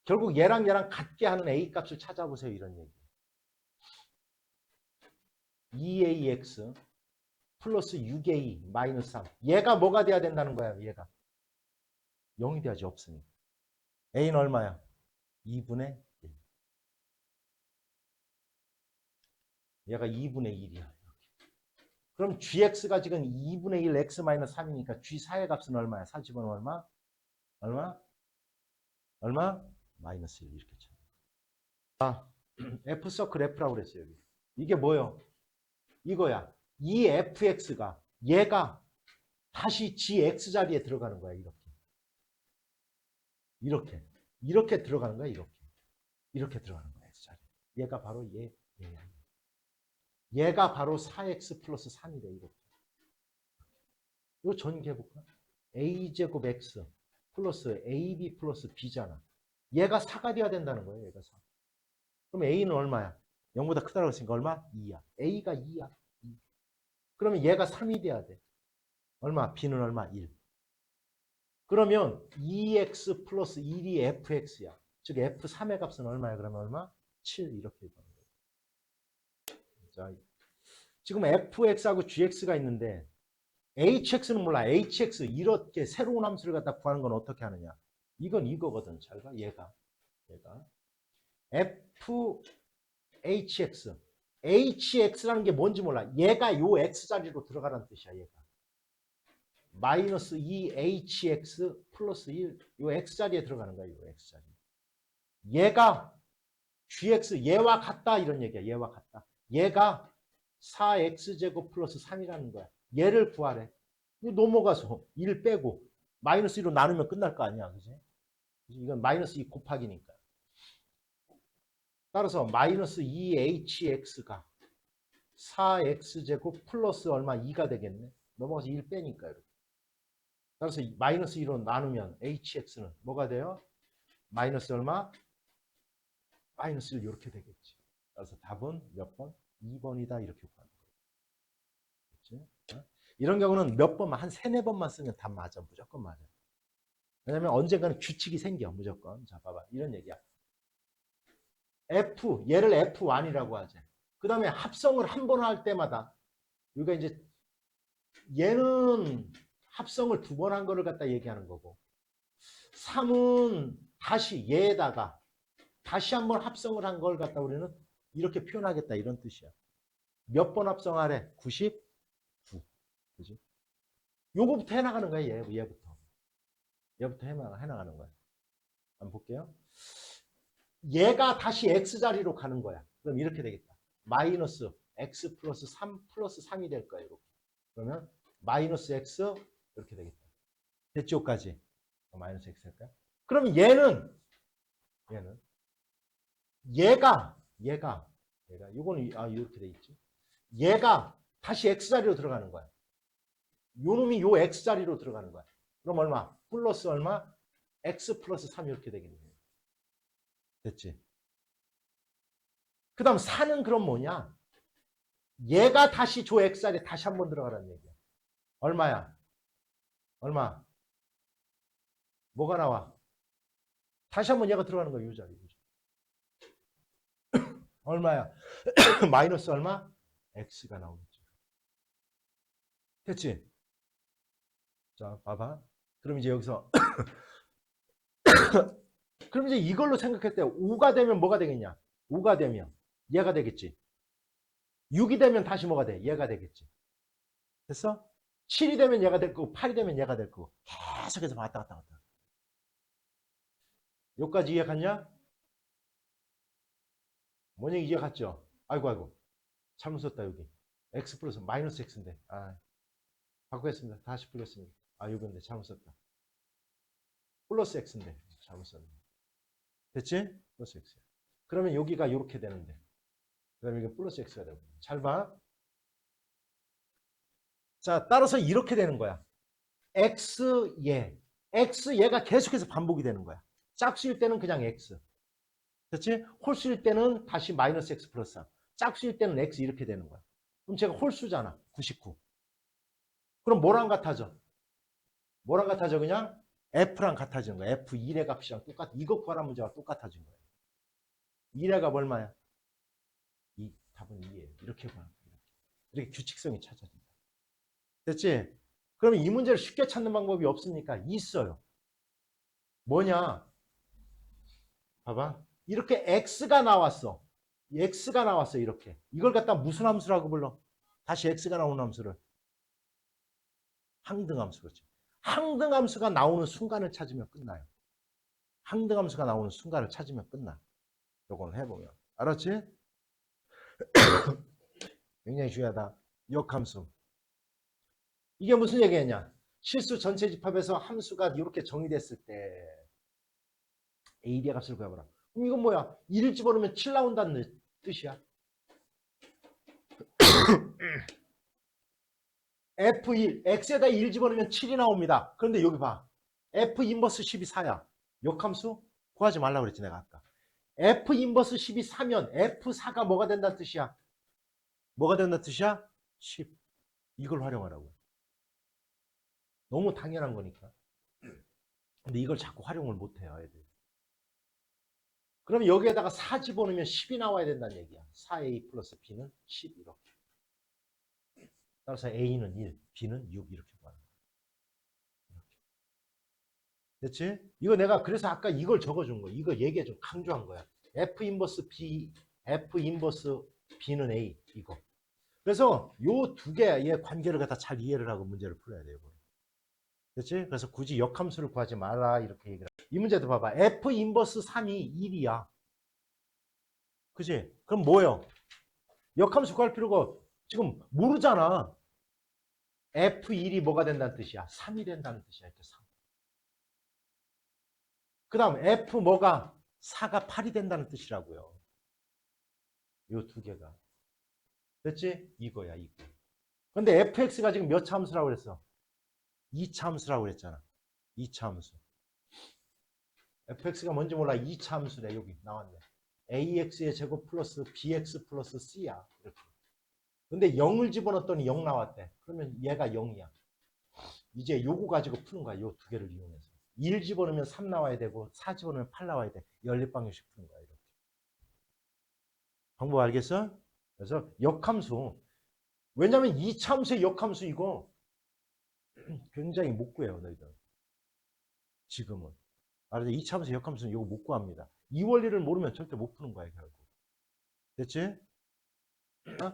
결국 얘랑 같게 하는 A 값을 찾아보세요. 이런 얘기. 2AX 플러스 6A 마이너스 3. 얘가 뭐가 돼야 된다는 거야. 얘가 0이 돼야지. 없으니까. A는 얼마야? 2분의 1. 얘가 2분의 1이야. 그럼 GX가 지금 2분의 1 X-3이니까 G4의 값은 얼마야? 40은 얼마? 얼마? 마이너스 1 이렇게 쳐. F서클 F라고 그랬어요. 여기. 이게 뭐요? 이거야. 이 FX가 얘가 다시 GX 자리에 들어가는 거야. 이렇게 들어가는 거야. 이렇게 들어가는 거야. X 자리. 얘가 바로 얘야. 얘가 바로 4X 플러스 3이래. 이렇게. 이거 전개해볼까? A제곱 X 플러스 AB 플러스 B잖아. 얘가 4가 돼야 된다는 거예요. 얘가 4. 그럼 A는 얼마야? 0보다 크다고 했으니까 얼마? 2야. A가 2야. 2. 그러면 얘가 3이 돼야 돼. 얼마? B는 얼마? 1. 그러면 2x 플러스 1이 fx야. 즉 f3의 값은 얼마야? 그러면 얼마? 7 이렇게 되는 거예요. 자, 지금 fx하고 gx가 있는데 hx는 몰라. hx 이렇게 새로운 함수를 갖다 구하는 건 어떻게 하느냐? 이건 이거거든. 잘 봐. 얘가 fhx hx라는 게 뭔지 몰라. 얘가 요 x자리로 들어가라는 뜻이야. 얘가 마이너스 2hx 플러스 1 요 x자리에 들어가는 거야. 요 x자리. 얘가 gx 얘와 같다 이런 얘기야. 얘와 같다. 얘가 4x제곱 플러스 3이라는 거야. 얘를 구하래. 넘어가서 1 빼고 마이너스 1로 나누면 끝날 거 아니야. 그지? 이건 마이너스 2 곱하기니까. 따라서 마이너스 2hx가 4x제곱 플러스 얼마 2가 되겠네. 넘어가서 1 빼니까 이렇게. 따라서 마이너스 2로 나누면 hx는 뭐가 돼요? 마이너스 얼마? 마이너스 1 이렇게 되겠지. 그래서 답은 몇 번? 2번이다 이렇게 구하는 거예요. 그렇지? 이런 경우는 몇 번만 한 3, 4번만 쓰면 답 맞아. 무조건 맞아. 왜냐면 언젠가는 규칙이 생겨. 무조건. 자 봐봐. 이런 얘기야. F 얘를 F1이라고 하지. 그 다음에 합성을 한 번 할 때마다 우리가 이제 얘는 합성을 2번 한 거를 갖다 얘기하는 거고 3은 다시 얘에다가 다시 한 번 합성을 한 걸 갖다 우리는 이렇게 표현하겠다 이런 뜻이야. 몇 번 합성하래? 99. 그지? 요거부터 해나가는 거야. 얘부터 해나가는 거야. 한번 볼게요. 얘가 다시 x자리로 가는 거야. 그럼 이렇게 되겠다. 마이너스 x 플러스 3 플러스 3이 될 거야. 이렇게. 그러면 마이너스 x 이렇게 되겠다. 대쪽까지 마이너스 x 할까요? 그럼 얘가 요거는 이렇게 돼 있지. 얘가 다시 x자리로 들어가는 거야. 요 놈이 요 x자리로 들어가는 거야. 그럼 얼마? 플러스 얼마? x 플러스 3 이렇게 되겠네. 됐지? 그 다음 4는 그럼 뭐냐? 얘가 다시 조 x자리에 다시 한 번 들어가라는 얘기야. 얼마야? 얼마? 뭐가 나와? 다시 한 번 얘가 들어가는 거야. 이 자리. 얼마야? 마이너스 얼마? x가 나오겠죠. 됐지? 자, 봐봐. 그럼 이제 여기서 그럼 이제 이걸로 생각할 때 5가 되면 뭐가 되겠냐? 5가 되면 얘가 되겠지. 6이 되면 다시 뭐가 돼? 얘가 되겠지. 됐어? 7이 되면 얘가 될 거고 8이 되면 얘가 될 거고 계속해서 왔다 갔다. 여기까지 이해 갔냐? 뭔 얘기 이해 갔죠? 아이고 잘못 썼다 여기. x 플러스 마이너스 x인데 바꾸겠습니다. 다시 풀겠습니다. 이건데 잘못 썼다. 플러스 x인데 잘못 썼네. 됐지? 플러스 x. 그러면 여기가 이렇게 되는데 그 다음에 이게 플러스 x가 되고. 잘 봐. 자, 따라서 이렇게 되는 거야. x얘가 계속해서 반복이 되는 거야. 짝수일 때는 그냥 x. 됐지? 홀수일 때는 다시 마이너스 x 플러스 3. 짝수일 때는 x 이렇게 되는 거야. 그럼 제가 홀수잖아. 99. 그럼 뭐랑 같아져? 뭐랑 같아져? 그냥 f랑 같아지는 거야. f1의 값이랑 똑같아. 이거 구하라는 문제가 똑같아진 거야. 1의 값 얼마야? 답은 2예요. 이렇게 구하는 거야. 이렇게 규칙성이 찾아진다. 됐지? 그러면 이 문제를 쉽게 찾는 방법이 없습니까? 있어요. 뭐냐? 봐봐. 이렇게 x가 나왔어. 이렇게. 이걸 갖다 무슨 함수라고 불러? 다시 x가 나오는 함수를. 항등함수. 그렇지. 항등함수가 나오는 순간을 찾으면 끝나요. 항등함수가 나오는 순간을 찾으면 끝나. 요거는 해보면. 알았지? 굉장히 중요하다. 역함수. 이게 무슨 얘기냐? 실수 전체 집합에서 함수가 이렇게 정의됐을 때 AB의 값을 구해보라. 그럼 이건 뭐야? 1을 집어넣으면 7 나온다는 뜻이야. F1, X에다 1 집어넣으면 7이 나옵니다. 그런데 여기 봐. F 인버스 10이 4야. 역함수 구하지 말라고 그랬지 내가 아까. F 인버스 10이 4면 F4가 뭐가 된다는 뜻이야? 뭐가 된다는 뜻이야? 10. 이걸 활용하라고. 너무 당연한 거니까. 근데 이걸 자꾸 활용을 못해요, 애들. 그럼 여기에다가 4 집어넣으면 10이 나와야 된다는 얘기야. 4A 플러스 B는 10 이렇게. 따라서 A는 1, B는 6 이렇게 구하는 거야. 됐지? 이거 내가 그래서 아까 이걸 적어준 거야. 이거 얘기해 좀 강조한 거야. F 인버스 B, F 인버스 B는 A 이거. 그래서 요 두 개의 관계를 갖다 잘 이해를 하고 문제를 풀어야 돼요. 됐지? 그래서 굳이 역함수를 구하지 마라 이렇게 얘기를. 이 문제도 봐봐. F 인버스 3이 1이야. 그지? 그럼 뭐예요? 역함수 구할 필요가 지금 모르잖아. F1이 뭐가 된다는 뜻이야? 3이 된다는 뜻이야. 이렇게 3. 그 다음 F 뭐가 4가 8이 된다는 뜻이라고요. 요 두 개가. 됐지? 이거야, 이거. 근데 fx가 지금 몇 차 함수라고 그랬어? 2차 함수라고 그랬잖아. 2차 함수. fx가 뭔지 몰라. 2차 함수래. 여기 나왔네. ax의 제곱 플러스 bx 플러스 c야. 이렇게. 근데 0을 집어넣었더니 0 나왔대. 그러면 얘가 0이야. 이제 요거 가지고 푸는 거야. 요 두 개를 이용해서. 1 집어넣으면 3 나와야 되고 4 집어넣으면 8 나와야 돼. 연립방정식 푸는 거야. 이렇게. 방법 알겠어? 그래서 역함수. 왜냐면 2차 함수의 역함수 이거 굉장히 못 구해요. 너희들. 지금은. 알았죠? 2차 함수의 역함수는 이거 못 구합니다. 이 원리를 모르면 절대 못 푸는 거야. 결국. 됐지? 어?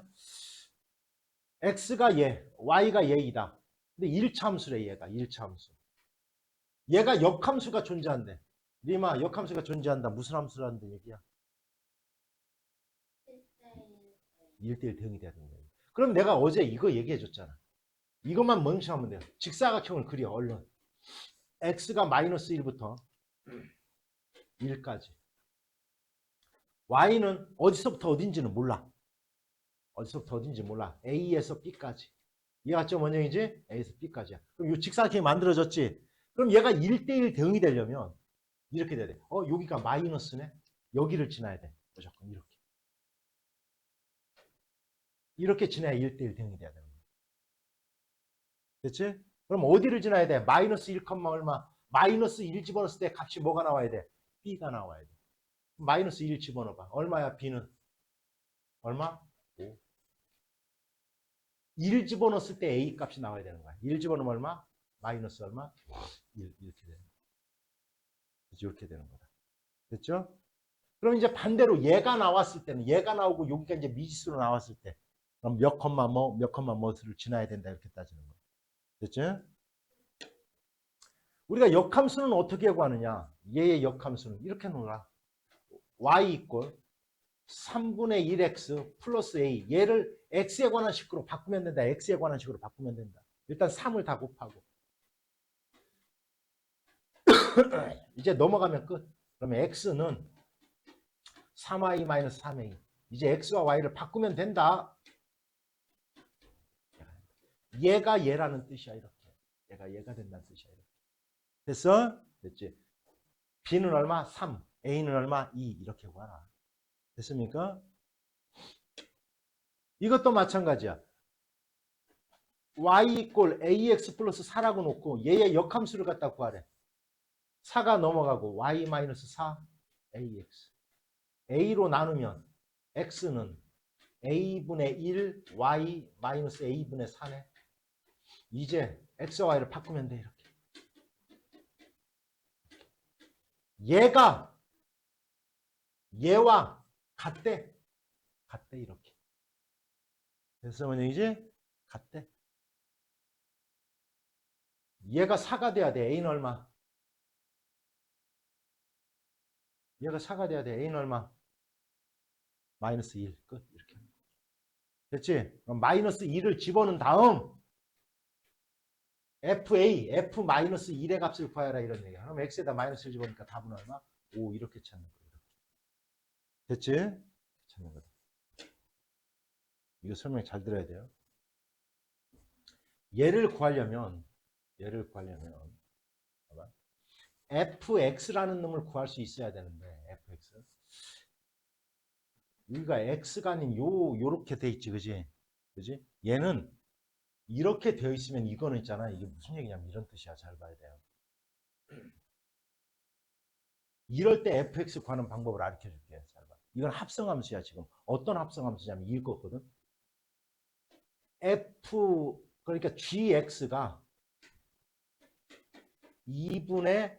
x가 얘, y가 얘이다. 근데 1차 함수래 얘가. 1차 함수. 얘가 역함수가 존재한대. 리마 역함수가 존재한다. 무슨 함수라는 얘기야? 1대1 대응이 돼야 된다. 그럼 내가 어제 이거 얘기해 줬잖아. 이것만 멍청하면 돼요. 직사각형을 그려 얼른. x가 마이너스 1부터 1까지. y는 어디서부터 어딘지는 몰라. 어디서부터 어딘지 몰라. a에서 b까지. 얘가 좀 원형이지? a에서 b까지야. 그럼 이 직사각형이 만들어졌지? 그럼 얘가 1대1 대응이 되려면 이렇게 돼야 돼. 여기가 마이너스네? 여기를 지나야 돼. 무조건 이렇게. 이렇게 지나야 1대1 대응이 돼야 되는 거야. 됐지? 그럼 어디를 지나야 돼? 마이너스 1, 얼마? 마이너스 1 집어넣었을 때 값이 뭐가 나와야 돼? b가 나와야 돼. 마이너스 1 집어넣어봐. 얼마야 b는? 얼마? 5. 1 집어넣었을 때 a 값이 나와야 되는 거야. 1 집어넣으면 얼마? 마이너스 얼마? 1 이렇게 되는 거야. 이렇게 되는 거다. 됐죠? 그럼 이제 반대로 얘가 나왔을 때는 얘가 나오고 여기가 이제 미지수로 나왔을 때 그럼 몇 컴마 뭐를 지나야 된다 이렇게 따지는 거야. 됐죠? 우리가 역함수는 어떻게 구하느냐? 얘의 역함수는 이렇게 놓으라. y 이꼴 3분의 1x 플러스 a. 얘를 x에 관한 식으로 바꾸면 된다. x에 관한 식으로 바꾸면 된다. 일단 3을 다 곱하고. 이제 넘어가면 끝. 그러면 x는 3y-3a. 이제 x와 y를 바꾸면 된다. 얘가 얘라는 뜻이야. 이렇게. 얘가 된다는 뜻이야. 이렇게. 됐어? 됐지? b는 얼마? 3. a는 얼마? 2. 이렇게 구하라. 됐습니까? 이것도 마찬가지야. y 이꼴 ax 플러스 4라고 놓고 얘의 역함수를 갖다 구하래. 4가 넘어가고 y-4 ax. a로 나누면 x는 a분의 1 y-a분의 4네. 이제 x와 y를 바꾸면 돼. 이렇게. 얘가 얘와 같대. 같대 이렇게. 됐어 이제 같대. 얘가 4가 돼야 돼. a는 얼마? 얘가 4가 돼야 돼. a는 얼마? 마이너스 1. 끝. 이렇게. 됐지? 그럼 마이너스 2를 집어넣은 다음 f 마이너스 1의 값을 구하라 이런 얘기야. 그럼 x에다 마이너스를 집어넣으니까 답은 얼마? 5 이렇게 찾는 거야. 됐지? 찾는 거다. 이거 설명 잘 들어야 돼요. 얘를 구하려면 봐봐. fx라는 놈을 구할 수 있어야 되는데 fx 여기가 x가 아닌 요렇게 돼 있지, 그지? 그지? 얘는 이렇게 되어 있으면 이거는 있잖아. 이게 무슨 얘기냐면 이런 뜻이야. 잘 봐야 돼요. 이럴 때 fx 구하는 방법을 가르쳐 줄게. 잘 봐. 이건 합성함수야, 지금. 어떤 합성함수냐면 이일 거거든. f, 그러니까 gx가 2분의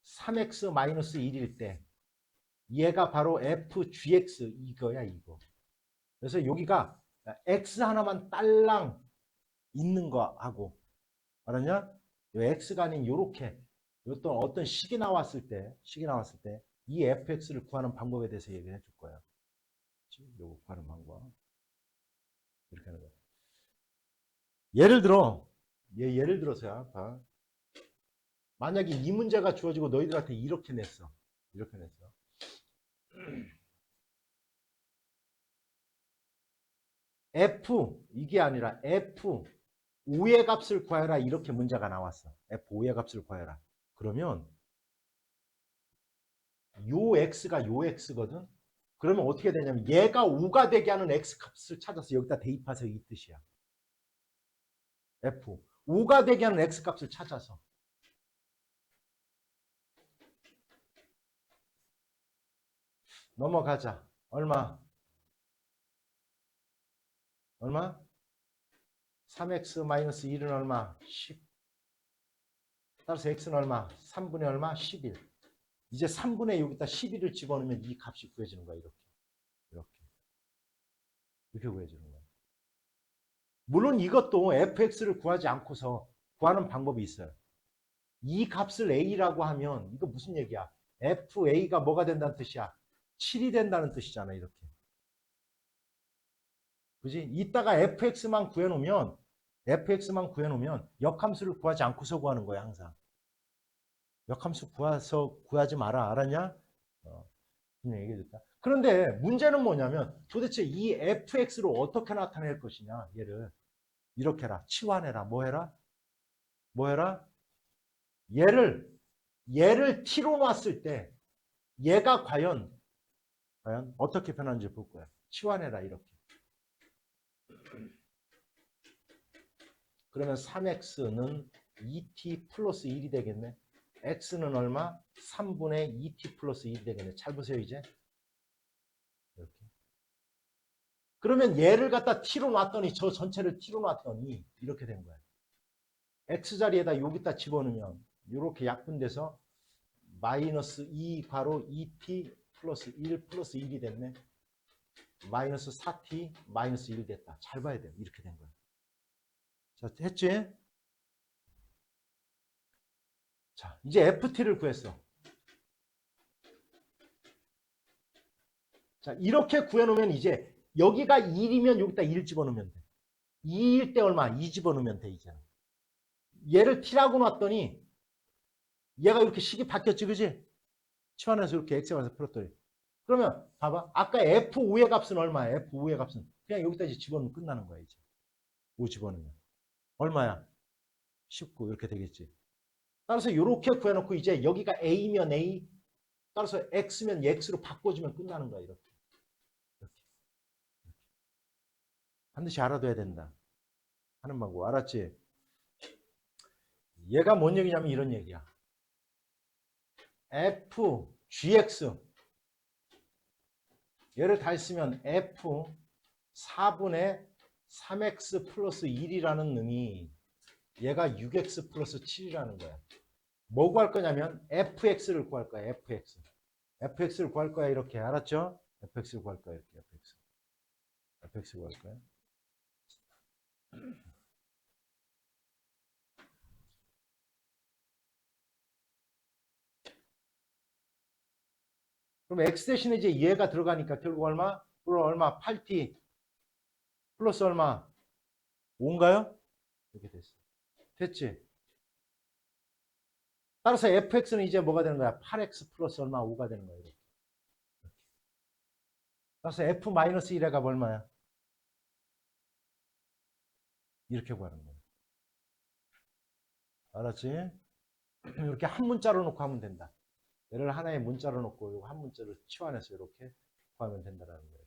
3x 마이너스 1일 때 얘가 바로 fgx 이거야, 이거. 그래서 여기가 x 하나만 딸랑 있는 거하고, 알았냐? 요 x가 아닌 요렇게 또 어떤 식이 나왔을 때 이 fx를 구하는 방법에 대해서 얘기를 해줄 거야. 요거 구하는 방법. 이렇게 하는 거야. 예를 들어, 예를 들어서야, 봐. 만약에 이 문제가 주어지고 너희들한테 이렇게 냈어. 이렇게 냈어. f, 이게 아니라 f, 5의 값을 구하라. 이렇게 문제가 나왔어. f5의 값을 구하라. 그러면 요 x가 요 x거든. 그러면 어떻게 되냐면 얘가 5가 되게 하는 x 값을 찾아서 여기다 대입하세요. 이 뜻이야. f 5가 되게 하는 x 값을 찾아서. 넘어가자. 얼마? 3x-1은 얼마? 10. 따라서 x는 얼마? 3분의 얼마? 11. 이제 3분의 여기다 11을 집어넣으면 이 값이 구해지는 거야. 이렇게 구해지는 거야. 물론 이것도 fx를 구하지 않고서 구하는 방법이 있어요. 이 값을 a라고 하면 이거 무슨 얘기야? fa가 뭐가 된다는 뜻이야? 7이 된다는 뜻이잖아. 이렇게. 그지? 이따가 fx만 구해놓으면 역함수를 구하지 않고서 구하는 거야. 항상. 역함수 구하지 마라. 알았냐? 그냥 얘기해줬다. 그런데 문제는 뭐냐면 도대체 이 fx로 어떻게 나타낼 것이냐. 얘를 이렇게 해라. 치환해라. 뭐 해라? 얘를 t로 놨을 때 얘가 과연 어떻게 변하는지 볼 거야. 치환해라. 이렇게. 그러면 3x는 2t 플러스 1이 되겠네. x는 얼마? 3분의 2t 플러스 1이 되겠네. 잘 보세요, 이제. 이렇게. 그러면 얘를 갖다 t로 놨더니, 저 전체를 t로 놨더니 이렇게 된 거야. x자리에다 여기다 집어넣으면 이렇게 약분돼서 마이너스 2 괄호 2t 플러스 1 플러스 1이 됐네. 마이너스 4t 마이너스 1 됐다. 잘 봐야 돼요. 이렇게 된 거야. 자, 했지? 자, 이제 ft를 구했어. 자, 이렇게 구해놓으면 이제 여기가 1이면 여기다 1 집어넣으면 돼. 2일 때 얼마? 2 집어넣으면 돼, 이제는. 얘를 t라고 놨더니 얘가 이렇게 식이 바뀌었지, 그지? 치환해서 이렇게 x에 와서 풀었더니. 그러면 봐봐. 아까 f5의 값은 얼마야? f5의 값은. 그냥 여기다 이제 집어넣으면 끝나는 거야, 이제. 5 집어넣으면. 얼마야? 19 이렇게 되겠지. 따라서 이렇게 구해놓고 이제 여기가 a면 a, 따라서 x면 x로 바꿔주면 끝나는 거야, 이렇게. 반드시 알아둬야 된다. 하는 방법. 알았지? 얘가 뭔 얘기냐면 이런 얘기야. f, gx. 얘를 다 쓰면 f 4분의 3x 플러스 1이라는 놈이 얘가 6x 플러스 7이라는 거야. 뭐 구할 거냐면 fx를 구할 거야. fx를 구할 거야. 이렇게. 알았죠? fx를 구할 거야. 이렇게. fx 구할 거야. 그럼 x 대신에 이제 얘가 들어가니까 결국 얼마? 얼마? 8t 플러스 얼마? 5인가요? 이렇게 됐어. 됐지? 따라서 fx는 이제 뭐가 되는 거야? 8x 플러스 얼마? 5가 되는 거야. 이렇게. 따라서 f-1가 얼마야? 이렇게 구하는 거야. 알았지? 이렇게 한 문자로 놓고 하면 된다. 얘를 하나의 문자로 놓고 한 문자를 치환해서 이렇게 구하면 된다는 거예요.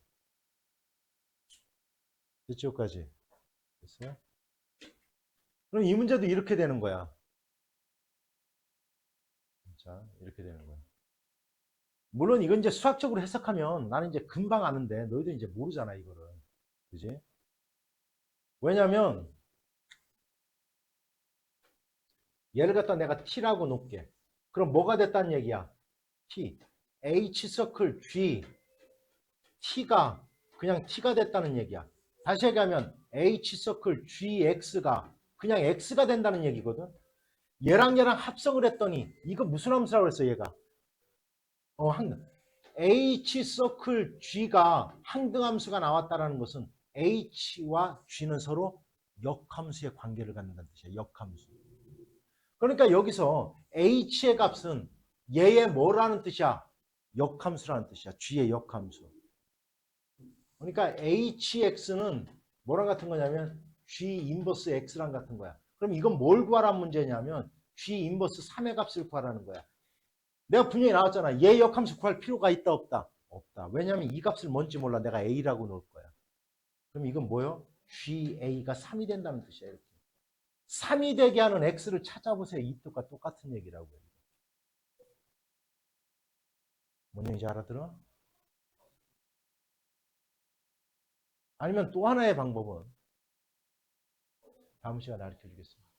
이쪽까지. 됐어요? 그럼 이 문제도 이렇게 되는 거야. 자, 이렇게 되는 거야. 물론 이건 이제 수학적으로 해석하면 나는 이제 금방 아는데 너희들 이제 모르잖아, 이거를. 그지? 왜냐면 얘를 갖다 내가 t라고 놓을게. 그럼 뭐가 됐다는 얘기야? t. h 서클 g t가 그냥 t가 됐다는 얘기야. 다시 얘기하면 h 서클 gx가 그냥 x가 된다는 얘기거든. 얘랑 얘랑 합성을 했더니 이거 무슨 함수라고 그랬어, 얘가? 항등. h 서클 g가 항등함수가 나왔다는 것은 h와 g는 서로 역함수의 관계를 갖는다는 뜻이야. 역함수. 그러니까 여기서 h의 값은 얘의 뭐라는 뜻이야? 역함수라는 뜻이야. g의 역함수. 그러니까 hx는 뭐랑 같은 거냐면 g 인버스 x랑 같은 거야. 그럼 이건 뭘 구하라는 문제냐면 g 인버스 3의 값을 구하라는 거야. 내가 분명히 나왔잖아. 얘 역함수 구할 필요가 있다 없다? 없다. 왜냐하면 이 값을 뭔지 몰라. 내가 a라고 놓을 거야. 그럼 이건 뭐요? ga가 3이 된다는 뜻이야. 이렇게. 3이 되게 하는 x를 찾아보세요. 이 뜻과 똑같은 얘기라고요. 뭔 얘기인지 알아들어? 아니면 또 하나의 방법은 다음 시간에 가르쳐 주겠습니다.